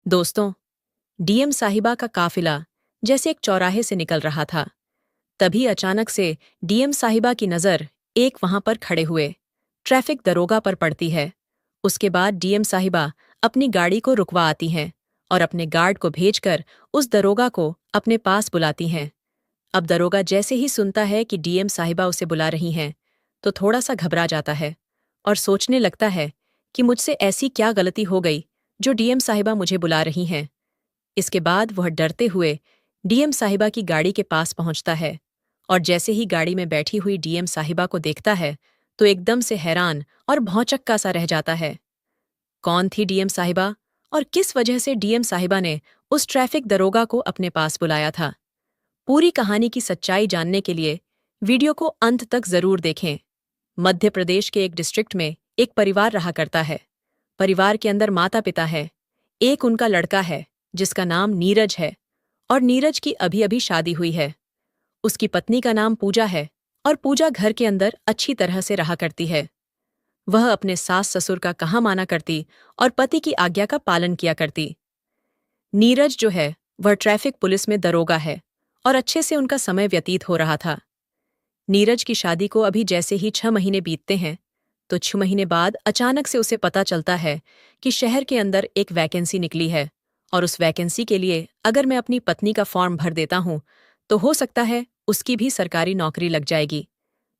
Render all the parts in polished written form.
दोस्तों, डीएम साहिबा का काफिला जैसे एक चौराहे से निकल रहा था। तभी अचानक से डीएम साहिबा की नज़र एक वहां पर खड़े हुए ट्रैफिक दरोगा पर पड़ती है। उसके बाद डीएम साहिबा अपनी गाड़ी को रुकवा आती हैं और अपने गार्ड को भेजकर उस दरोगा को अपने पास बुलाती हैं। अब दरोगा जैसे ही सुनता है कि डीएम साहिबा उसे बुला रही हैं, तो थोड़ा सा घबरा जाता है और सोचने लगता है कि मुझसे ऐसी क्या गलती हो गई जो डीएम साहिबा मुझे बुला रही हैं। इसके बाद वह डरते हुए डीएम साहिबा की गाड़ी के पास पहुंचता है और जैसे ही गाड़ी में बैठी हुई डीएम साहिबा को देखता है तो एकदम से हैरान और भौंचक्का सा रह जाता है। कौन थी डीएम साहिबा और किस वजह से डीएम साहिबा ने उस ट्रैफिक दरोगा को अपने पास बुलाया था? पूरी कहानी की सच्चाई जानने के लिए वीडियो को अंत तक जरूर देखें। मध्य प्रदेश के एक डिस्ट्रिक्ट में एक परिवार रहा करता है। परिवार के अंदर माता पिता है। एक उनका लड़का है जिसका नाम नीरज है और नीरज की अभी अभी शादी हुई है। उसकी पत्नी का नाम पूजा है और पूजा घर के अंदर अच्छी तरह से रहा करती है। वह अपने सास ससुर का कहा माना करती और पति की आज्ञा का पालन किया करती। नीरज जो है वह ट्रैफिक पुलिस में दरोगा है और अच्छे से उनका समय व्यतीत हो रहा था। नीरज की शादी को अभी जैसे ही 6 महीने बीतते हैं तो 6 महीने बाद अचानक से उसे पता चलता है कि शहर के अंदर एक वैकेंसी निकली है और उस वैकेंसी के लिए अगर मैं अपनी पत्नी का फॉर्म भर देता हूं तो हो सकता है उसकी भी सरकारी नौकरी लग जाएगी।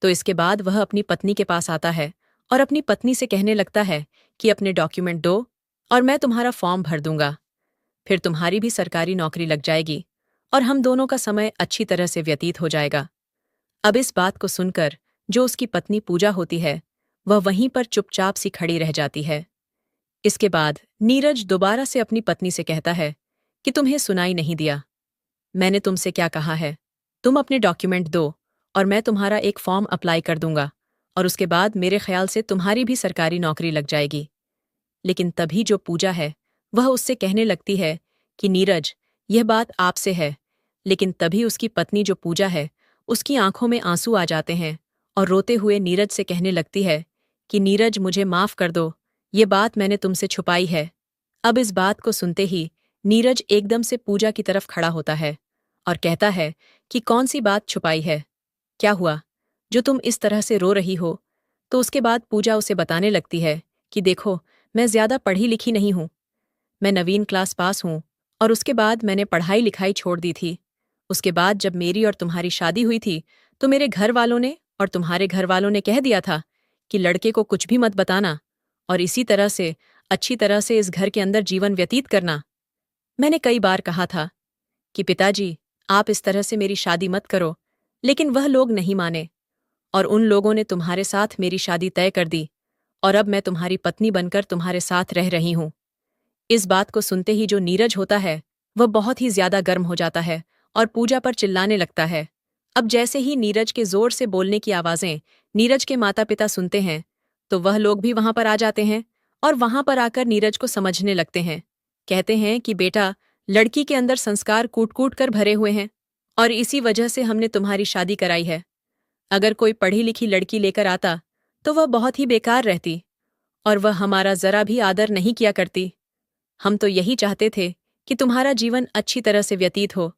तो इसके बाद वह अपनी पत्नी के पास आता है और अपनी पत्नी से कहने लगता है कि अपने डॉक्यूमेंट दो और मैं तुम्हारा फॉर्म भर दूंगा। फिर तुम्हारी भी सरकारी नौकरी लग जाएगी और हम दोनों का समय अच्छी तरह से व्यतीत हो जाएगा। अब इस बात को सुनकर जो उसकी पत्नी पूजा होती है वह वहीं पर चुपचाप सी खड़ी रह जाती है। इसके बाद नीरज दोबारा से अपनी पत्नी से कहता है कि तुम्हें सुनाई नहीं दिया, मैंने तुमसे क्या कहा है, तुम अपने डॉक्यूमेंट दो और मैं तुम्हारा एक फॉर्म अप्लाई कर दूंगा और उसके बाद मेरे ख्याल से तुम्हारी भी सरकारी नौकरी लग जाएगी। लेकिन तभी जो पूजा है वह उससे कहने लगती है कि नीरज, यह बात आपसे है। लेकिन तभी उसकी पत्नी जो पूजा है उसकी आंखों में आंसू आ जाते हैं और रोते हुए नीरज से कहने लगती है कि नीरज, मुझे माफ कर दो, ये बात मैंने तुमसे छुपाई है। अब इस बात को सुनते ही नीरज एकदम से पूजा की तरफ खड़ा होता है और कहता है कि कौन सी बात छुपाई है, क्या हुआ जो तुम इस तरह से रो रही हो? तो उसके बाद पूजा उसे बताने लगती है कि देखो, मैं ज्यादा पढ़ी लिखी नहीं हूं, मैं नवीन क्लास पास हूं और उसके बाद मैंने पढ़ाई लिखाई छोड़ दी थी। उसके बाद जब मेरी और तुम्हारी शादी हुई थी तो मेरे घर वालों ने और तुम्हारे घर वालों ने कह दिया था कि लड़के को कुछ भी मत बताना और इसी तरह से अच्छी तरह से इस घर के अंदर जीवन व्यतीत करना। मैंने कई बार कहा था कि पिताजी, आप इस तरह से मेरी शादी मत करो, लेकिन वह लोग नहीं माने और उन लोगों ने तुम्हारे साथ मेरी शादी तय कर दी और अब मैं तुम्हारी पत्नी बनकर तुम्हारे साथ रह रही हूं। इस बात को सुनते ही जो नीरज होता है वह बहुत ही ज्यादा गर्म हो जाता है और पूजा पर चिल्लाने लगता है। अब जैसे ही नीरज के जोर से बोलने की आवाजें नीरज के माता पिता सुनते हैं तो वह लोग भी वहां पर आ जाते हैं और वहां पर आकर नीरज को समझने लगते हैं। कहते हैं कि बेटा, लड़की के अंदर संस्कार कूट कूट कर भरे हुए हैं और इसी वजह से हमने तुम्हारी शादी कराई है। अगर कोई पढ़ी लिखी लड़की लेकर आता तो वह बहुत ही बेकार रहती और वह हमारा जरा भी आदर नहीं किया करती। हम तो यही चाहते थे कि तुम्हारा जीवन अच्छी तरह से व्यतीत हो।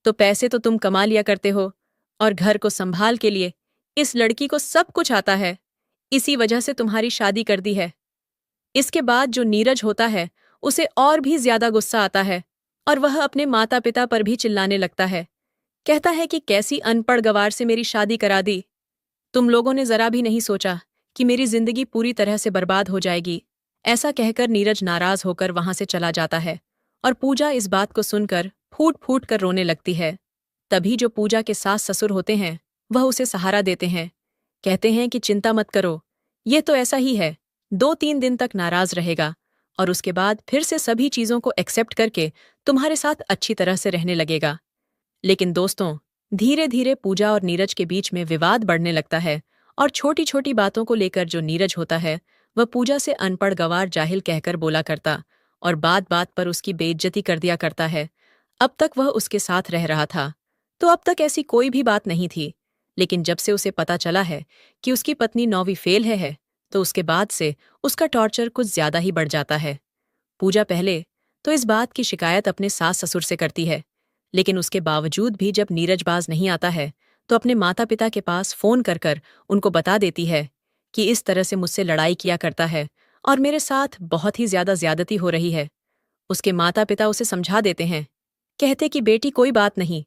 तो पैसे तो तुम कमा लिया करते हो और घर को संभाल के लिए इस लड़की को सब कुछ आता है, इसी वजह से तुम्हारी शादी कर दी है। इसके बाद जो नीरज होता है उसे और भी ज्यादा गुस्सा आता है और वह अपने माता पिता पर भी चिल्लाने लगता है। कहता है कि कैसी अनपढ़ गवार से मेरी शादी करा दी। तुम लोगों ने जरा भी नहीं सोचा कि मेरी जिंदगी पूरी तरह से बर्बाद हो जाएगी। ऐसा कहकर नीरज नाराज होकर वहां से चला जाता है और पूजा इस बात को सुनकर फूट फूट कर रोने लगती है। तभी जो पूजा के सास ससुर होते हैं वह उसे सहारा देते हैं। कहते हैं कि चिंता मत करो, ये तो ऐसा ही है, 2-3 दिन तक नाराज रहेगा और उसके बाद फिर से सभी चीजों को एक्सेप्ट करके तुम्हारे साथ अच्छी तरह से रहने लगेगा। लेकिन दोस्तों, धीरे धीरे पूजा और नीरज के बीच में विवाद बढ़ने लगता है और छोटी छोटी बातों को लेकर जो नीरज होता है वह पूजा से अनपढ़ गंवार जाहिल कहकर बोला करता और बात बात पर उसकी बेइज्जती कर दिया करता है। अब तक वह उसके साथ रह रहा था तो अब तक ऐसी कोई भी बात नहीं थी, लेकिन जब से उसे पता चला है कि उसकी पत्नी 9वीं फेल है तो उसके बाद से उसका टॉर्चर कुछ ज्यादा ही बढ़ जाता है। पूजा पहले तो इस बात की शिकायत अपने सास ससुर से करती है। लेकिन उसके बावजूद भी जब नीरज बाज नहीं आता है तो अपने माता पिता के पास फोन कर कर उनको बता देती है कि इस तरह से मुझसे लड़ाई किया करता है और मेरे साथ बहुत ही ज्यादा ज्यादती हो रही है। उसके माता पिता उसे समझा देते हैं, कहते कि बेटी कोई बात नहीं,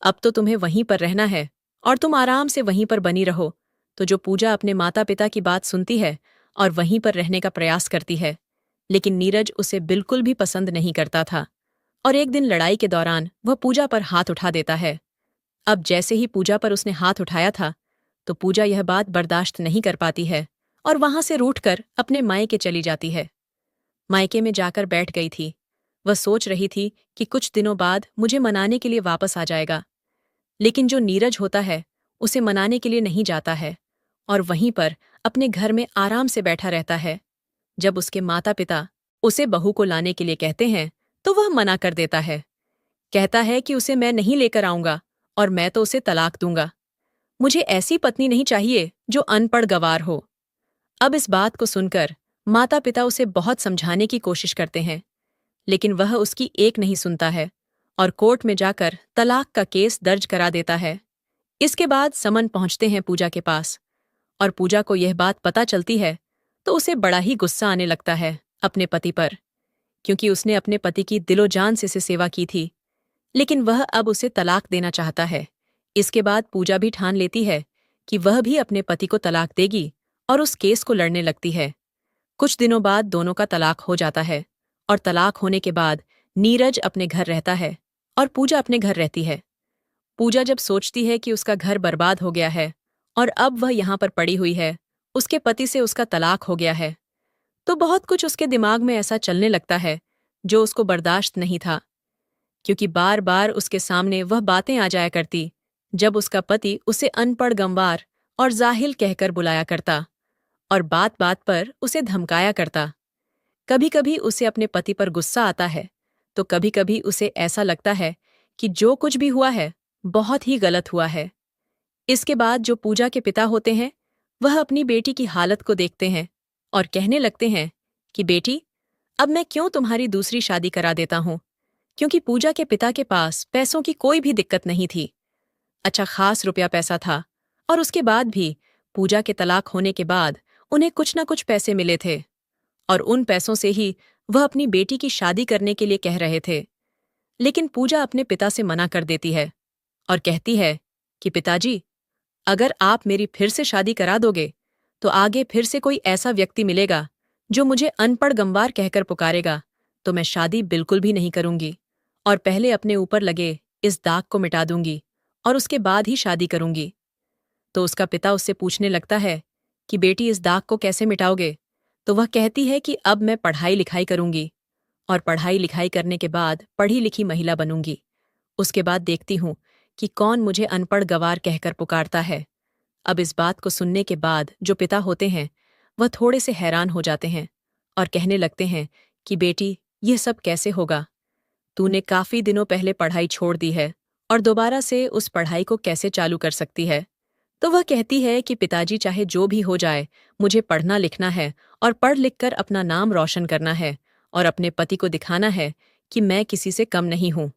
अब तो तुम्हें वहीं पर रहना है और तुम आराम से वहीं पर बनी रहो। तो जो पूजा अपने माता पिता की बात सुनती है और वहीं पर रहने का प्रयास करती है, लेकिन नीरज उसे बिल्कुल भी पसंद नहीं करता था और एक दिन लड़ाई के दौरान वह पूजा पर हाथ उठा देता है। अब जैसे ही पूजा पर उसने हाथ उठाया था तो पूजा यह बात बर्दाश्त नहीं कर पाती है और वहां से रूठकर अपने मायके चली जाती है। मायके में जाकर बैठ गई थी। वह सोच रही थी कि कुछ दिनों बाद मुझे मनाने के लिए वापस आ जाएगा। लेकिन जो नीरज होता है उसे मनाने के लिए नहीं जाता है और वहीं पर अपने घर में आराम से बैठा रहता है। जब उसके माता पिता उसे बहू को लाने के लिए कहते हैं तो वह मना कर देता है। कहता है कि उसे मैं नहीं लेकर आऊंगा और मैं तो उसे तलाक दूंगा। मुझे ऐसी पत्नी नहीं चाहिए जो अनपढ़ गंवार हो। अब इस बात को सुनकर माता पिता उसे बहुत समझाने की कोशिश करते हैं, लेकिन वह उसकी एक नहीं सुनता है और कोर्ट में जाकर तलाक का केस दर्ज करा देता है। इसके बाद समन पहुंचते हैं पूजा के पास और पूजा को यह बात पता चलती है तो उसे बड़ा ही गुस्सा आने लगता है अपने पति पर, क्योंकि उसने अपने पति की दिलो जान से सेवा की थी, लेकिन वह अब उसे तलाक देना चाहता है। इसके बाद पूजा भी ठान लेती है कि वह भी अपने पति को तलाक देगी और उस केस को लड़ने लगती है। कुछ दिनों बाद दोनों का तलाक हो जाता है और तलाक होने के बाद नीरज अपने घर रहता है और पूजा अपने घर रहती है। पूजा जब सोचती है कि उसका घर बर्बाद हो गया है और अब वह यहाँ पर पड़ी हुई है, उसके पति से उसका तलाक हो गया है, तो बहुत कुछ उसके दिमाग में ऐसा चलने लगता है जो उसको बर्दाश्त नहीं था, क्योंकि बार बार उसके सामने वह बातें आ जाया करती जब उसका पति उसे अनपढ़ गंवार और जाहिल कहकर बुलाया करता और बात बात पर उसे धमकाया करता। कभी कभी उसे अपने पति पर गुस्सा आता है तो कभी कभी उसे ऐसा लगता है कि जो कुछ भी हुआ है बहुत ही गलत हुआ है। इसके बाद जो पूजा के पिता होते हैं वह अपनी बेटी की हालत को देखते हैं और कहने लगते हैं कि बेटी, अब मैं क्यों तुम्हारी दूसरी शादी करा देता हूं, क्योंकि पूजा के पिता के पास पैसों की कोई भी दिक्कत नहीं थी। अच्छा खास रुपया पैसा था और उसके बाद भी पूजा के तलाक होने के बाद उन्हें कुछ न कुछ पैसे मिले थे और उन पैसों से ही वह अपनी बेटी की शादी करने के लिए कह रहे थे। लेकिन पूजा अपने पिता से मना कर देती है और कहती है कि पिताजी, अगर आप मेरी फिर से शादी करा दोगे तो आगे फिर से कोई ऐसा व्यक्ति मिलेगा जो मुझे अनपढ़ गंवार कहकर पुकारेगा, तो मैं शादी बिल्कुल भी नहीं करूंगी और पहले अपने ऊपर लगे इस दाग को मिटा दूंगी और उसके बाद ही शादी करूंगी। तो उसका पिता उससे पूछने लगता है कि बेटी, इस दाग को कैसे मिटाओगे? तो वह कहती है कि अब मैं पढ़ाई लिखाई करूंगी और पढ़ाई लिखाई करने के बाद पढ़ी लिखी महिला बनूंगी। उसके बाद देखती हूं कि कौन मुझे अनपढ़ गंवार कहकर पुकारता है। अब इस बात को सुनने के बाद जो पिता होते हैं वह थोड़े से हैरान हो जाते हैं और कहने लगते हैं कि बेटी, यह सब कैसे होगा? तूने काफी दिनों पहले पढ़ाई छोड़ दी है और दोबारा से उस पढ़ाई को कैसे चालू कर सकती है? तो वह कहती है कि पिताजी, चाहे जो भी हो जाए, मुझे पढ़ना लिखना है और पढ़ लिख कर अपना नाम रोशन करना है और अपने पति को दिखाना है कि मैं किसी से कम नहीं हूं।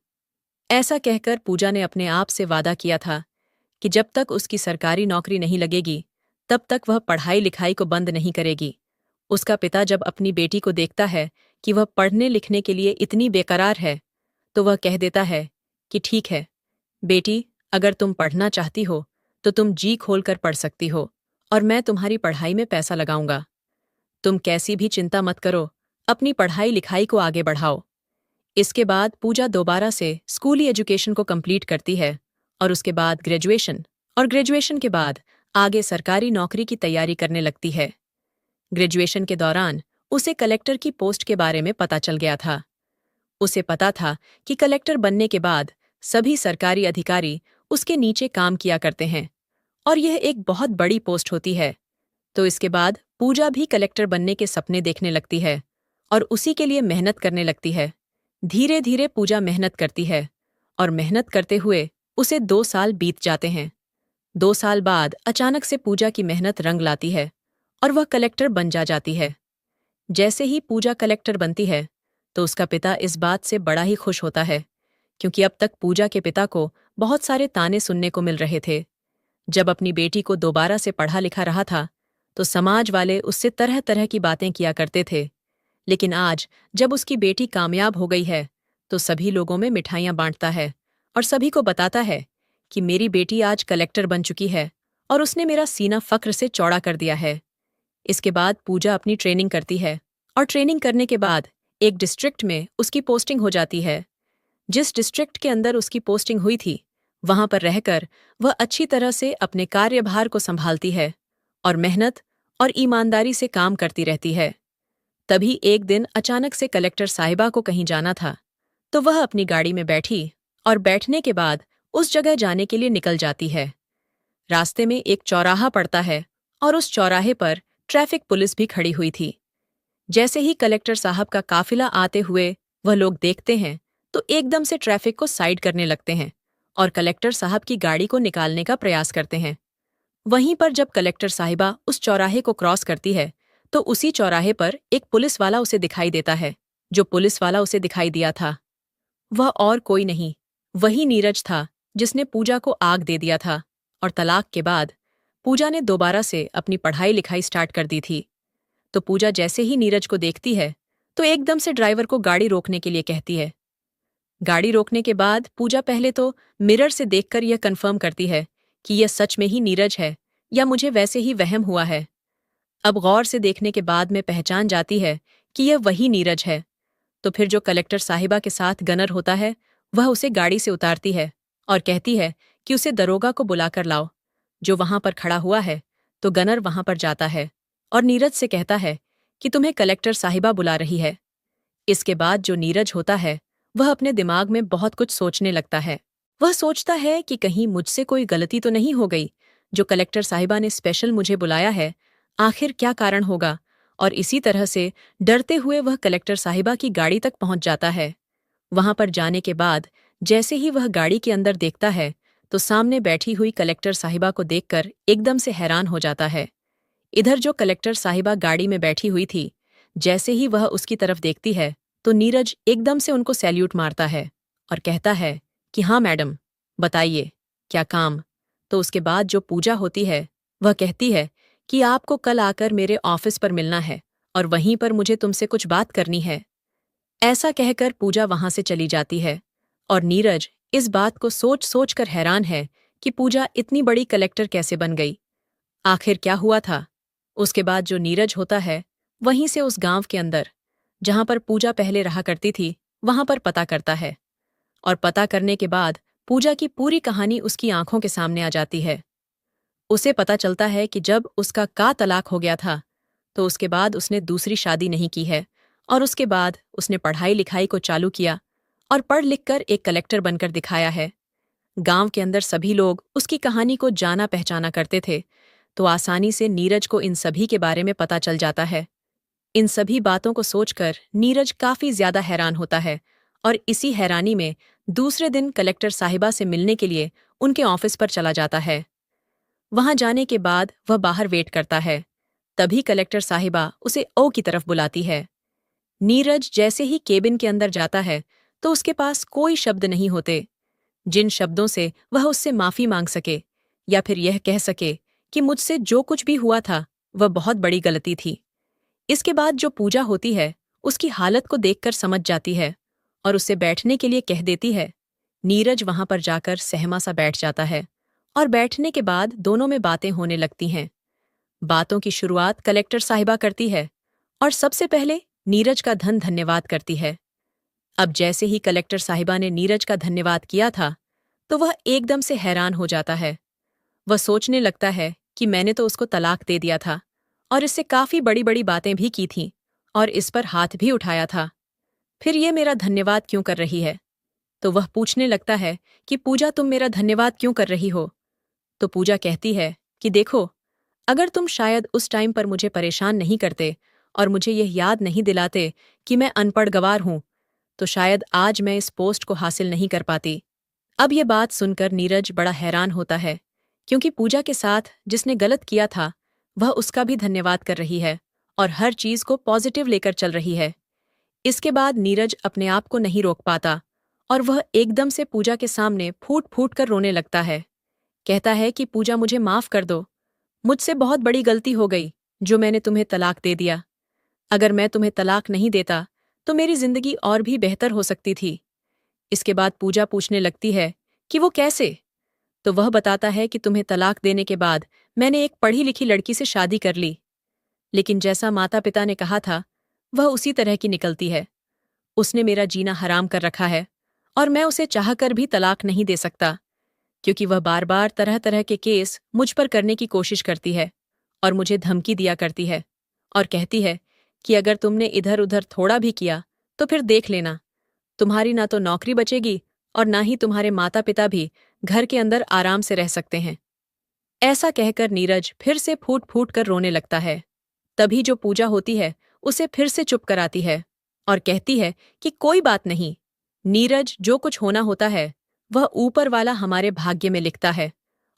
ऐसा कहकर पूजा ने अपने आप से वादा किया था कि जब तक उसकी सरकारी नौकरी नहीं लगेगी तब तक वह पढ़ाई लिखाई को बंद नहीं करेगी। उसका पिता जब अपनी बेटी को देखता है कि वह पढ़ने लिखने के लिए इतनी बेकरार है तो वह कह देता है कि ठीक है बेटी, अगर तुम पढ़ना चाहती हो तो तुम जी खोल कर पढ़ सकती हो और मैं तुम्हारी पढ़ाई में पैसा लगाऊंगा। तुम कैसी भी चिंता मत करो, अपनी पढ़ाई लिखाई को आगे बढ़ाओ। इसके बाद पूजा दोबारा से स्कूली एजुकेशन को कंप्लीट करती है और उसके बाद ग्रेजुएशन और ग्रेजुएशन के बाद आगे सरकारी नौकरी की तैयारी करने लगती है। ग्रेजुएशन के दौरान उसे कलेक्टर की पोस्ट के बारे में पता चल गया था। उसे पता था कि कलेक्टर बनने के बाद सभी सरकारी अधिकारी उसके नीचे काम किया करते हैं और यह एक बहुत बड़ी पोस्ट होती है। तो इसके बाद पूजा भी कलेक्टर बनने के सपने देखने लगती है और उसी के लिए मेहनत करने लगती है। धीरे धीरे पूजा मेहनत करती है और मेहनत करते हुए उसे 2 साल बीत जाते हैं। 2 साल बाद अचानक से पूजा की मेहनत रंग लाती है और वह कलेक्टर बन जाती है। जैसे ही पूजा कलेक्टर बनती है तो उसका पिता इस बात से बड़ा ही खुश होता है, क्योंकि अब तक पूजा के पिता को बहुत सारे ताने सुनने को मिल रहे थे। जब अपनी बेटी को दोबारा से पढ़ा लिखा रहा था, तो समाज वाले उससे तरह तरह की बातें किया करते थे। लेकिन आज जब उसकी बेटी कामयाब हो गई है, तो सभी लोगों में मिठाइयाँ बांटता है और सभी को बताता है कि मेरी बेटी आज कलेक्टर बन चुकी है और उसने मेरा सीना फक्र से चौड़ा कर दिया है। इसके बाद पूजा अपनी ट्रेनिंग करती है और ट्रेनिंग करने के बाद एक डिस्ट्रिक्ट में उसकी पोस्टिंग हो जाती है। जिस डिस्ट्रिक्ट के अंदर उसकी पोस्टिंग हुई थी, वहां पर रहकर वह अच्छी तरह से अपने कार्यभार को संभालती है और मेहनत और ईमानदारी से काम करती रहती है। तभी एक दिन अचानक से कलेक्टर साहिबा को कहीं जाना था, तो वह अपनी गाड़ी में बैठी और बैठने के बाद उस जगह जाने के लिए निकल जाती है। रास्ते में एक चौराहा पड़ता है और उस चौराहे पर ट्रैफिक पुलिस भी खड़ी हुई थी। जैसे ही कलेक्टर साहब का काफिला आते हुए वह लोग देखते हैं, तो एकदम से ट्रैफिक को साइड करने लगते हैं और कलेक्टर साहब की गाड़ी को निकालने का प्रयास करते हैं। वहीं पर जब कलेक्टर साहिबा उस चौराहे को क्रॉस करती है, तो उसी चौराहे पर एक पुलिस वाला उसे दिखाई देता है। जो पुलिस वाला उसे दिखाई दिया था, वह और कोई नहीं, वही नीरज था जिसने पूजा को आग दे दिया था और तलाक के बाद पूजा ने दोबारा से अपनी पढ़ाई लिखाई स्टार्ट कर दी थी। तो पूजा जैसे ही नीरज को देखती है, तो एकदम से ड्राइवर को गाड़ी रोकने के लिए कहती है। गाड़ी रोकने के बाद पूजा पहले तो मिरर से देखकर यह कंफर्म करती है कि यह सच में ही नीरज है या मुझे वैसे ही वहम हुआ है। अब गौर से देखने के बाद में पहचान जाती है कि यह वही नीरज है। तो फिर जो कलेक्टर साहिबा के साथ गनर होता है, वह उसे गाड़ी से उतारती है और कहती है कि उसे दरोगा को बुलाकर लाओ, जो वहां पर खड़ा हुआ है। तो गनर वहां पर जाता है और नीरज से कहता है कि तुम्हें कलेक्टर साहिबा बुला रही है। इसके बाद जो नीरज होता है, वह अपने दिमाग में बहुत कुछ सोचने लगता है। वह सोचता है कि कहीं मुझसे कोई गलती तो नहीं हो गई, जो कलेक्टर साहिबा ने स्पेशल मुझे बुलाया है, आखिर क्या कारण होगा। और इसी तरह से डरते हुए वह कलेक्टर साहिबा की गाड़ी तक पहुंच जाता है। वहां पर जाने के बाद जैसे ही वह गाड़ी के अंदर देखता है, तो सामने बैठी हुई कलेक्टर साहिबा को देखकर एकदम से हैरान हो जाता है। इधर जो कलेक्टर साहिबा गाड़ी में बैठी हुई थी, जैसे ही वह उसकी तरफ देखती है, तो नीरज एकदम से उनको सैल्यूट मारता है और कहता है कि हाँ मैडम, बताइए क्या काम। तो उसके बाद जो पूजा होती है, वह कहती है कि आपको कल आकर मेरे ऑफिस पर मिलना है और वहीं पर मुझे तुमसे कुछ बात करनी है। ऐसा कहकर पूजा वहां से चली जाती है और नीरज इस बात को सोच सोच कर हैरान है कि पूजा इतनी बड़ी कलेक्टर कैसे बन गई, आखिर क्या हुआ था। उसके बाद जो नीरज होता है, वहीं से उस गांव के अंदर जहां पर पूजा पहले रहा करती थी, वहां पर पता करता है और पता करने के बाद पूजा की पूरी कहानी उसकी आंखों के सामने आ जाती है। उसे पता चलता है कि जब उसका का तलाक हो गया था, तो उसके बाद उसने दूसरी शादी नहीं की है और उसके बाद उसने पढ़ाई लिखाई को चालू किया और पढ़ लिख कर एक कलेक्टर बनकर दिखाया है। गांव के अंदर सभी लोग उसकी कहानी को जाना पहचाना करते थे, तो आसानी से नीरज को इन सभी के बारे में पता चल जाता है। इन सभी बातों को सोचकर नीरज काफी ज्यादा हैरान होता है और इसी हैरानी में दूसरे दिन कलेक्टर साहिबा से मिलने के लिए उनके ऑफिस पर चला जाता है। वहां जाने के बाद वह बाहर वेट करता है। तभी कलेक्टर साहिबा उसे ओ की तरफ बुलाती है। नीरज जैसे ही केबिन के अंदर जाता है, तो उसके पास कोई शब्द नहीं होते जिन शब्दों से वह उससे माफी मांग सके या फिर यह कह सके कि मुझसे जो कुछ भी हुआ था वह बहुत बड़ी गलती थी। इसके बाद जो पूजा होती है, उसकी हालत को देखकर समझ जाती है और उसे बैठने के लिए कह देती है। नीरज वहां पर जाकर सहमा सा बैठ जाता है और बैठने के बाद दोनों में बातें होने लगती हैं। बातों की शुरुआत कलेक्टर साहिबा करती है और सबसे पहले नीरज का धन्यवाद करती है। अब जैसे ही कलेक्टर साहिबा ने नीरज का धन्यवाद किया था, तो वह एकदम से हैरान हो जाता है। वह सोचने लगता है कि मैंने तो उसको तलाक दे दिया था और इससे काफी बड़ी बड़ी बातें भी की थीं और इस पर हाथ भी उठाया था, फिर ये मेरा धन्यवाद क्यों कर रही है। तो वह पूछने लगता है कि पूजा, तुम मेरा धन्यवाद क्यों कर रही हो। तो पूजा कहती है कि देखो, अगर तुम शायद उस टाइम पर मुझे परेशान नहीं करते और मुझे यह याद नहीं दिलाते कि मैं अनपढ़ गवार हूं, तो शायद आज मैं इस पोस्ट को हासिल नहीं कर पाती। अब यह बात सुनकर नीरज बड़ा हैरान होता है, क्योंकि पूजा के साथ जिसने गलत किया था, वह उसका भी धन्यवाद कर रही है और हर चीज को पॉजिटिव लेकर चल रही है। इसके बाद नीरज अपने आप को नहीं रोक पाता और वह एकदम से पूजा के सामने फूट फूट कर रोने लगता है। कहता है कि पूजा, मुझे माफ कर दो। मुझसे बहुत बड़ी गलती हो गई जो मैंने तुम्हें तलाक दे दिया। अगर मैं तुम्हें तलाक नहीं देता तो मेरी जिंदगी और भी बेहतर हो सकती थी। इसके बाद पूजा पूछने लगती है कि वो कैसे। तो वह बताता है कि तुम्हें तलाक देने के बाद मैंने एक पढ़ी लिखी लड़की से शादी कर ली, लेकिन जैसा माता पिता ने कहा था वह उसी तरह की निकलती है। उसने मेरा जीना हराम कर रखा है और मैं उसे चाहकर भी तलाक नहीं दे सकता, क्योंकि वह बार बार तरह तरह के केस मुझ पर करने की कोशिश करती है और मुझे धमकी दिया करती है और कहती है कि अगर तुमने इधर उधर थोड़ा भी किया तो फिर देख लेना, तुम्हारी ना तो नौकरी बचेगी और ना ही तुम्हारे माता पिता भी घर के अंदर आराम से रह सकते हैं। ऐसा कहकर नीरज फिर से फूट फूट कर रोने लगता है। तभी जो पूजा होती है उसे फिर से चुप कराती है और कहती है कि कोई बात नहीं नीरज, जो कुछ होना होता है वह ऊपर वाला हमारे भाग्य में लिखता है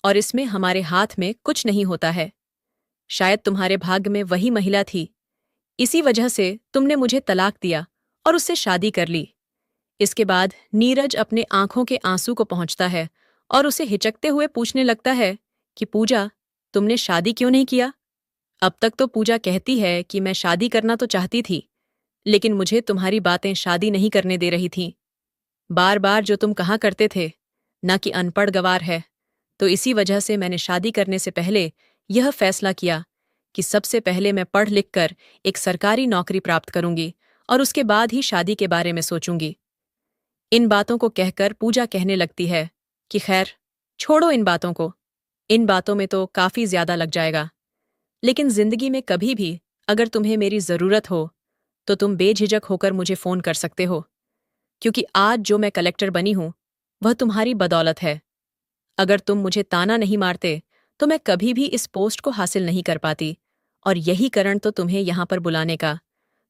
और इसमें हमारे हाथ में कुछ नहीं होता है। शायद तुम्हारे भाग्य में वही महिला थी, इसी वजह से तुमने मुझे तलाक दिया और उससे शादी कर ली। इसके बाद नीरज अपने आंखों के आंसू को पहुंचता है और उसे हिचकते हुए पूछने लगता है कि पूजा, तुमने शादी क्यों नहीं किया? अब तक तो पूजा कहती है कि मैं शादी करना तो चाहती थी, लेकिन मुझे तुम्हारी बातें शादी नहीं करने दे रही थीं। बार बार जो तुम कहा करते थे ना कि अनपढ़ गवार है, तो इसी वजह से मैंने शादी करने से पहले यह फैसला किया कि सबसे पहले मैं पढ़ लिख कर एक सरकारी नौकरी प्राप्त करूंगी और उसके बाद ही शादी के बारे में सोचूंगी। इन बातों को कहकर पूजा कहने लगती है कि खैर, छोड़ो इन बातों को, इन बातों में तो काफी ज्यादा लग जाएगा, लेकिन जिंदगी में कभी भी अगर तुम्हें मेरी जरूरत हो तो तुम बेझिझक होकर मुझे फोन कर सकते हो, क्योंकि आज जो मैं कलेक्टर बनी हूं वह तुम्हारी बदौलत है। अगर तुम मुझे ताना नहीं मारते तो मैं कभी भी इस पोस्ट को हासिल नहीं कर पाती, और यही कारण तो तुम्हें यहां पर बुलाने का।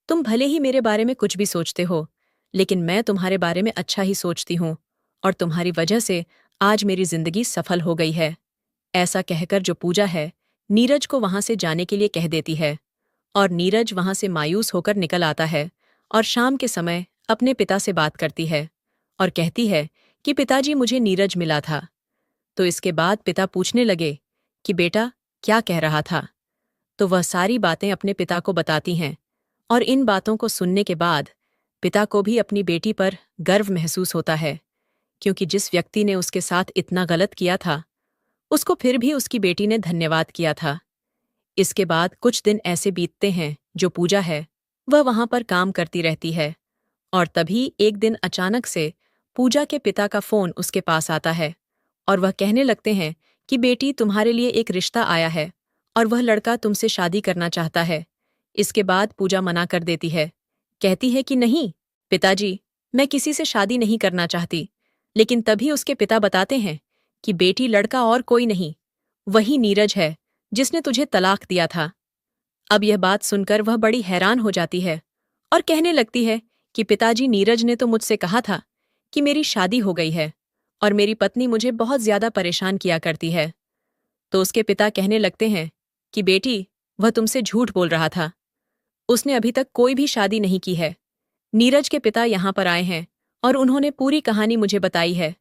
तुम भले ही मेरे बारे में कुछ भी सोचते हो, लेकिन मैं तुम्हारे बारे में अच्छा ही सोचती हूँ और तुम्हारी वजह से आज मेरी जिंदगी सफल हो गई है। ऐसा कहकर जो पूजा है नीरज को वहां से जाने के लिए कह देती है और नीरज वहां से मायूस होकर निकल आता है और शाम के समय अपने पिता से बात करती है और कहती है कि पिताजी, मुझे नीरज मिला था। तो इसके बाद पिता पूछने लगे कि बेटा, क्या कह रहा था? तो वह सारी बातें अपने पिता को बताती हैं और इन बातों को सुनने के बाद पिता को भी अपनी बेटी पर गर्व महसूस होता है, क्योंकि जिस व्यक्ति ने उसके साथ इतना गलत किया था उसको फिर भी उसकी बेटी ने धन्यवाद किया था। इसके बाद कुछ दिन ऐसे बीतते हैं, जो पूजा है वह वहां पर काम करती रहती है और तभी एक दिन अचानक से पूजा के पिता का फोन उसके पास आता है और वह कहने लगते हैं कि बेटी, तुम्हारे लिए एक रिश्ता आया है और वह लड़का तुमसे शादी करना चाहता है। इसके बाद पूजा मना कर देती है, कहती है कि नहीं पिताजी, मैं किसी से शादी नहीं करना चाहती। लेकिन तभी उसके पिता बताते हैं कि बेटी, लड़का और कोई नहीं, वही नीरज है जिसने तुझे तलाक दिया था। अब यह बात सुनकर वह बड़ी हैरान हो जाती है और कहने लगती है कि पिताजी, नीरज ने तो मुझसे कहा था कि मेरी शादी हो गई है और मेरी पत्नी मुझे बहुत ज्यादा परेशान किया करती है। तो उसके पिता कहने लगते हैं कि बेटी, वह तुमसे झूठ बोल रहा था, उसने अभी तक कोई भी शादी नहीं की है। नीरज के पिता यहाँ पर आए हैं और उन्होंने पूरी कहानी मुझे बताई है।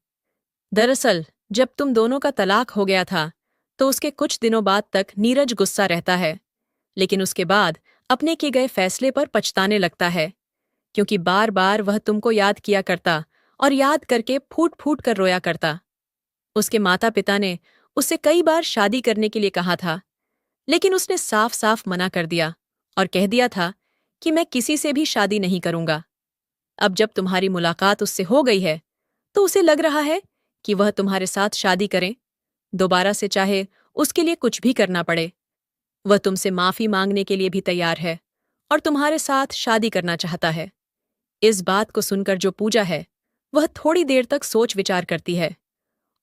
दरअसल जब तुम दोनों का तलाक हो गया था तो उसके कुछ दिनों बाद तक नीरज गुस्सा रहता है, लेकिन उसके बाद अपने किए गए फैसले पर पछताने लगता है, क्योंकि बार बार वह तुमको याद किया करता और याद करके फूट फूट कर रोया करता। उसके माता पिता ने उससे कई बार शादी करने के लिए कहा था, लेकिन उसने साफ साफ मना कर दिया और कह दिया था कि मैं किसी से भी शादी नहीं करूंगा। अब जब तुम्हारी मुलाकात उससे हो गई है तो उसे लग रहा है कि वह तुम्हारे साथ शादी करें, दोबारा से, चाहे उसके लिए कुछ भी करना पड़े। वह तुमसे माफी मांगने के लिए भी तैयार है और तुम्हारे साथ शादी करना चाहता है। इस बात को सुनकर जो पूजा है वह थोड़ी देर तक सोच विचार करती है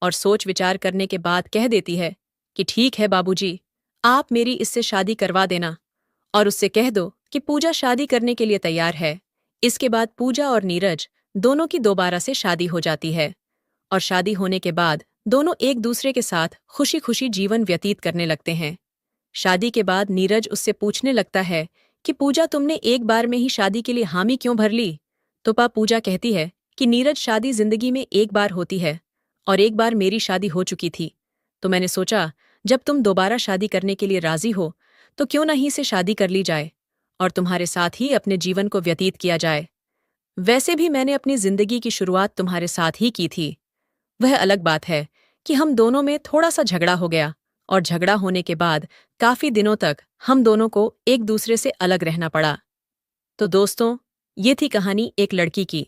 और सोच विचार करने के बाद कह देती है कि ठीक है बाबूजी, आप मेरी इससे शादी करवा देना और उससे कह दो कि पूजा शादी करने के लिए तैयार है। इसके बाद पूजा और नीरज दोनों की दोबारा से शादी हो जाती है और शादी होने के बाद दोनों एक दूसरे के साथ खुशी खुशी जीवन व्यतीत करने लगते हैं। शादी के बाद नीरज उससे पूछने लगता है कि पूजा तुमने एक बार में ही शादी के लिए हामी क्यों भर ली। तो पूजा कहती है कि नीरज शादी जिंदगी में एक बार होती है और एक बार मेरी शादी हो चुकी थी। तो मैंने सोचा जब तुम दोबारा शादी करने के लिए राजी हो तो क्यों ना ही से शादी कर ली जाए और तुम्हारे साथ ही अपने जीवन को व्यतीत किया जाए। वैसे भी मैंने अपनी जिंदगी की शुरुआत तुम्हारे साथ ही की थी। वह अलग बात है कि हम दोनों में थोड़ा सा झगड़ा हो गया और झगड़ा होने के बाद काफी दिनों तक हम दोनों को एक दूसरे से अलग रहना पड़ा। तो दोस्तों, ये थी कहानी एक लड़की की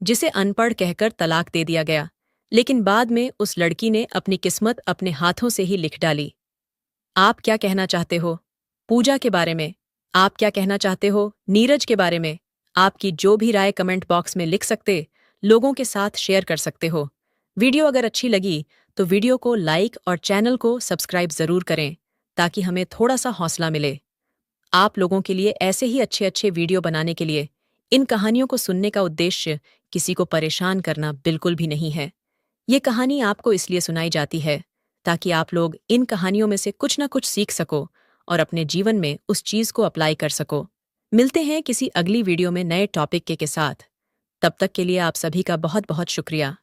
जिसे अनपढ़ कहकर तलाक दे दिया गया, लेकिन बाद में उस लड़की ने अपनी किस्मत अपने हाथों से ही लिख डाली। आप क्या कहना चाहते हो पूजा के बारे में? आप क्या कहना चाहते हो नीरज के बारे में? आपकी जो भी राय कमेंट बॉक्स में लिख सकते, लोगों के साथ शेयर कर सकते हो। वीडियो अगर अच्छी लगी तो वीडियो को लाइक और चैनल को सब्सक्राइब जरूर करें ताकि हमें थोड़ा सा हौसला मिले। आप लोगों के लिए ऐसे ही अच्छे अच्छे वीडियो बनाने के लिए इन कहानियों को सुनने का उद्देश्य किसी को परेशान करना बिल्कुल भी नहीं है। ये कहानी आपको इसलिए सुनाई जाती है ताकि आप लोग इन कहानियों में से कुछ ना कुछ सीख सको और अपने जीवन में उस चीज को अप्लाई कर सको। मिलते हैं किसी अगली वीडियो में नए टॉपिक के साथ। तब तक के लिए आप सभी का बहुत बहुत शुक्रिया।